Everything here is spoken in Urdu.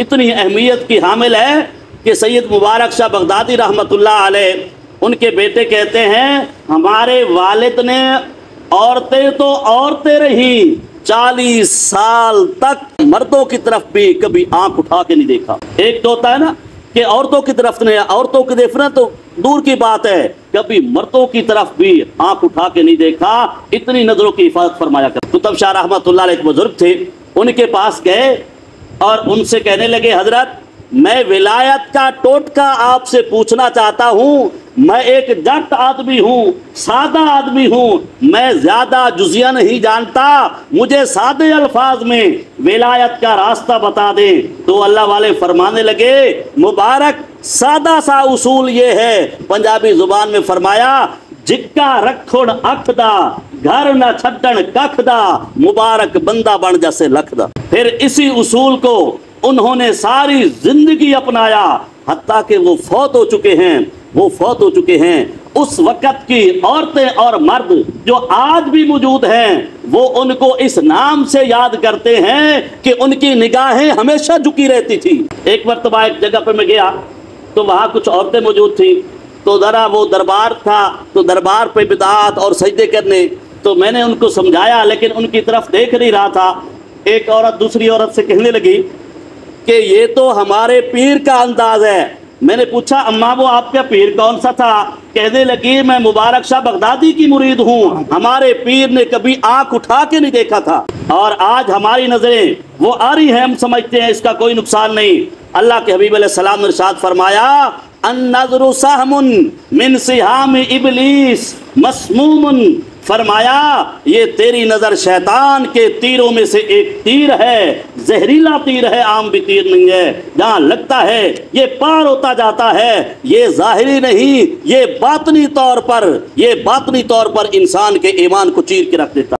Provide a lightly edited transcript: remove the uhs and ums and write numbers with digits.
اتنی اہمیت کی حامل ہے کہ سید مبارک شاہ بغدادی رحمۃ اللہ علیہ ان کے بیٹے کہتے ہیں ہمارے والد نے عورتیں تو عورتیں رہیں 40 سال تک مردوں کی طرف بھی کبھی آنکھ اٹھا کے نہیں دیکھا۔ ایک تو ہوتا ہے نا کہ عورتوں کی طرف نے عورتوں کی دیکھنا تو دور کی بات ہے، کبھی مردوں کی طرف بھی آنکھ اٹھا کے نہیں دیکھا، اتنی نظروں کی حفاظت فرمایا کر۔ قطب شاہ رحمۃ اللہ علیہ ایک بزرگ تھے، ان کے پاس گئے اور ان سے کہنے لگے حضرت میں ولایت کا ٹوٹکا آپ سے پوچھنا چاہتا ہوں، میں ایک جٹ آدمی ہوں، سادہ آدمی ہوں، میں زیادہ جزیہ نہیں جانتا، مجھے سادے الفاظ میں ولایت کا راستہ بتا دیں۔ تو اللہ والے فرمانے لگے مبارک سادہ سا اصول یہ ہے، پنجابی زبان میں فرمایا جکا رکھن اکھ دا گھر نہ چھڈن ککھ دا مبارک بندہ بن جیسے لکھ دا۔ پھر اسی اصول کو انہوں نے ساری زندگی اپنایا، حتیٰ کہ وہ فوت ہو چکے ہیں۔ اس وقت کی عورتیں اور مرد جو آج بھی موجود ہیں وہ ان کو اس نام سے یاد کرتے ہیں کہ ان کی نگاہیں ہمیشہ جھکی رہتی تھی۔ ایک مرتبہ ایک جگہ پہ میں گیا تو وہاں کچھ عورتیں موجود تھیں، تو ذرا وہ دربار تھا تو دربار پہ بدعات اور سجدے کرنے، تو میں نے ان کو سمجھایا لیکن ان کی طرف دیکھ نہیں رہا تھا۔ ایک عورت دوسری عورت سے کہنے لگی کہ یہ تو ہمارے پیر کا انداز ہے۔ میں نے پوچھا اماں وہ آپ کا پیر کون سا تھا؟ کہنے لگی میں مبارک شاہ بغدادی کی مرید ہوں، ہمارے پیر نے کبھی آنکھ اٹھا کے نہیں دیکھا تھا، اور آج ہماری نظریں وہ آ رہی ہیں، ہم سمجھتے ہیں اس کا کوئی نقصان نہیں۔ اللہ کے حبیب علیہ السلام نے ارشاد فرمایا النظر سہم من سہام ابلیس مسموم، فرمایا یہ تیری نظر شیطان کے تیروں میں سے ایک تیر ہے، زہریلا تیر ہے، عام بھی تیر نہیں ہے، جہاں لگتا ہے یہ پار ہوتا جاتا ہے، یہ ظاہری نہیں، یہ باطنی طور پر انسان کے ایمان کو چیر کے رکھ دیتا ہے۔